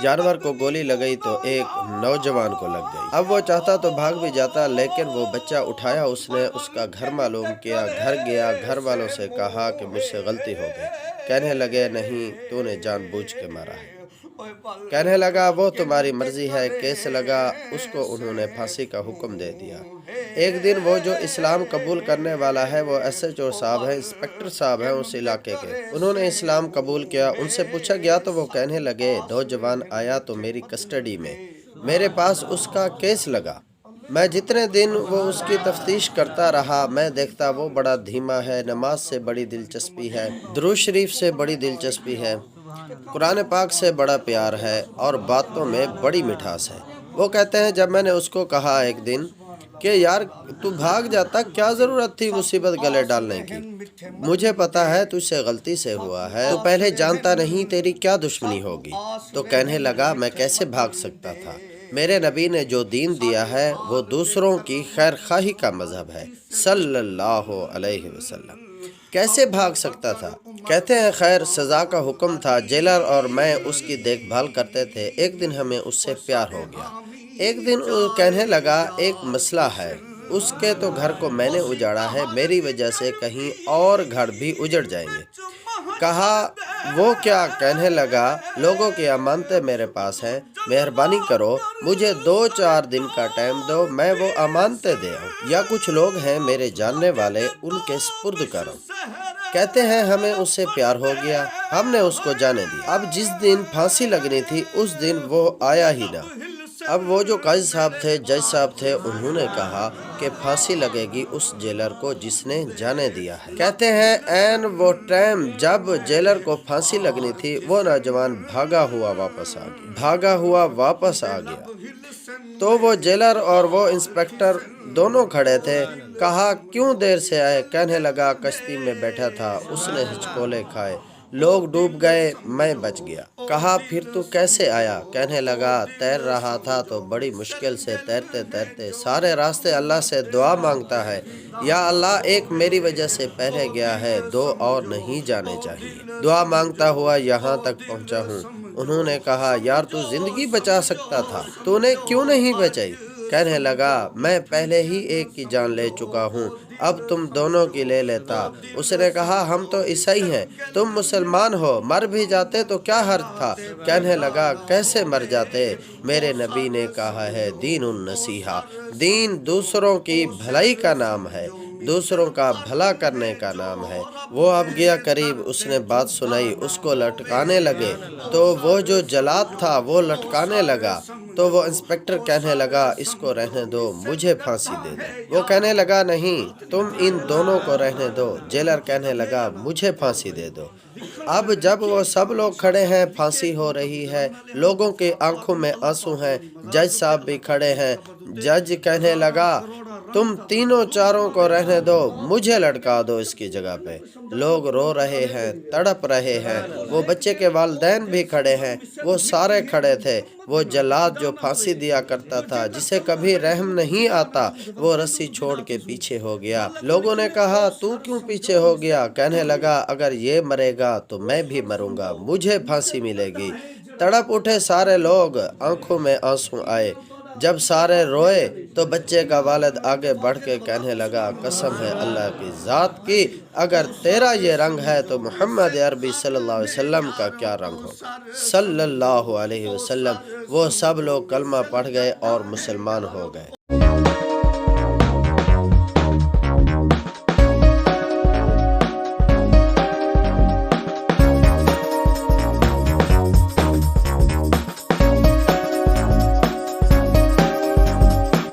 جانور کو گولی لگئی تو ایک نوجوان کو لگ گئی۔ اب وہ چاہتا تو بھاگ بھی جاتا، لیکن وہ بچہ اٹھایا اس نے، اس کا گھر معلوم کیا، گھر گیا، گھر والوں سے کہا کہ مجھ سے غلطی ہو گئی۔ کہنے لگے نہیں، تو نے جان بوجھ کے مارا ہے۔ کہنے لگا وہ تمہاری مرضی ہے۔ کیس لگا، اس کو انہوں نے پھانسی کا حکم دے دیا۔ ایک دن وہ جو اسلام قبول کرنے والا ہے، وہ ایس ایچ او صاحب ہیں، انسپکٹر صاحب ہیں اس علاقے کے، انہوں نے اسلام قبول کیا۔ ان سے پوچھا گیا تو وہ کہنے لگے نوجوان آیا تو میری کسٹڈی میں، میرے پاس اس کا کیس لگا۔ میں جتنے دن وہ اس کی تفتیش کرتا رہا، میں دیکھتا وہ بڑا دھیما ہے، نماز سے بڑی دلچسپی ہے، درود شریف سے بڑی دلچسپی ہے، قرآن پاک سے بڑا پیار ہے، اور باتوں میں بڑی مٹھاس ہے۔ وہ کہتے ہیں جب میں نے اس کو کہا ایک دن کہ یار تو بھاگ جاتا، کیا ضرورت تھی مصیبت گلے ڈالنے کی، مجھے پتا ہے تجھ سے غلطی سے ہوا ہے، تو پہلے جانتا نہیں تیری کیا دشمنی ہوگی، تو کہنے لگا میں کیسے بھاگ سکتا تھا، میرے نبی نے جو دین دیا ہے وہ دوسروں کی خیر خواہی کا مذہب ہے صلی اللہ علیہ وسلم، کیسے بھاگ سکتا تھا۔ کہتے ہیں خیر سزا کا حکم تھا، جیلر اور میں اس کی دیکھ بھال کرتے تھے، ایک دن ہمیں اس سے پیار ہو گیا۔ ایک دن کہنے لگا ایک مسئلہ ہے، اس کے تو گھر کو میں نے اجاڑا ہے، میری وجہ سے کہیں اور گھر بھی اجڑ جائیں گے۔ کہا وہ کیا؟ کہنے لگا لوگوں کی امانتیں میرے پاس ہیں، مہربانی کرو مجھے 2-4 دن کا ٹائم دو، میں وہ امانتیں دے آؤں، یا کچھ لوگ ہیں میرے جاننے والے ان کے سپرد کرو۔ کہتے ہیں ہمیں اس سے پیار ہو گیا، ہم نے اس کو جانے دیا۔ اب جس دن پھانسی لگنی تھی اس دن وہ آیا ہی نہ۔ اب وہ جو قاضی صاحب تھے، جج صاحب تھے، انہوں نے کہا کہ پھانسی لگے گی اس جیلر کو جس نے جانے دیا ہے۔ کہتے ہیں این وہ ٹائم جب جیلر کو پھانسی لگنی تھی، وہ نوجوان بھاگا ہوا واپس آ گیا۔ تو وہ جیلر اور وہ انسپکٹر دونوں کھڑے تھے۔ کہا کیوں دیر سے آئے؟ کہنے لگا کشتی میں بیٹھا تھا، اس نے ہچکولے کھائے، لوگ ڈوب گئے، میں بچ گیا۔ کہا پھر تو کیسے آیا؟ کہنے لگا تیر رہا تھا تو بڑی مشکل سے تیرتے تیرتے سارے راستے اللہ سے دعا مانگتا ہے، یا اللہ ایک میری وجہ سے پہلے گیا ہے، 2 اور نہیں جانے چاہیے، دعا مانگتا ہوا یہاں تک پہنچا ہوں۔ انہوں نے کہا یار تو زندگی بچا سکتا تھا، تو نے کیوں نہیں بچائی؟ کہنے لگا میں پہلے ہی ایک کی جان لے چکا ہوں، اب تم دونوں کی لے لیتا۔ اس نے کہا ہم تو عیسائی ہیں، تم مسلمان ہو، مر بھی جاتے تو کیا حرج تھا؟ کہنے لگا کیسے مر جاتے؟ میرے نبی نے کہا ہے دین النصیحہ، دین دوسروں کی بھلائی کا نام ہے، دوسروں کا بھلا کرنے کا نام ہے۔ وہ اب گیا قریب، اس نے بات سنائی، اس کو لٹکانے لگے، تو وہ جو جلاد تھا وہ لٹکانے لگا، تو وہ انسپکٹر کہنے لگا اس کو رہنے دو، مجھے پھانسی دے دو۔ وہ کہنے لگا نہیں تم ان دونوں کو رہنے دو۔ جیلر کہنے لگا مجھے پھانسی دے دو۔ اب جب وہ سب لوگ کھڑے ہیں، پھانسی ہو رہی ہے، لوگوں کی آنکھوں میں آنسو ہیں، جج صاحب بھی کھڑے ہیں۔ جج کہنے لگا تم تینوں چاروں کو رہنے دو، مجھے لٹکا دو اس کی جگہ پہ۔ لوگ رو رہے ہیں، تڑپ رہے ہیں، وہ بچے کے والدین بھی کھڑے ہیں، وہ سارے کھڑے تھے۔ وہ جلاد جو پھانسی دیا کرتا تھا، جسے کبھی رحم نہیں آتا، وہ رسی چھوڑ کے پیچھے ہو گیا۔ لوگوں نے کہا تو کیوں پیچھے ہو گیا؟ کہنے لگا اگر یہ مرے گا تو میں بھی مروں گا، مجھے پھانسی ملے گی۔ تڑپ اٹھے سارے لوگ، آنکھوں میں آنسو آئے۔ جب سارے روئے تو بچے کا والد آگے بڑھ کے کہنے لگا قسم ہے اللہ کی ذات کی، اگر تیرا یہ رنگ ہے تو محمد عربی صلی اللہ علیہ وسلم کا کیا رنگ ہوگا صلی اللہ علیہ وسلم۔ وہ سب لوگ کلمہ پڑھ گئے اور مسلمان ہو گئے۔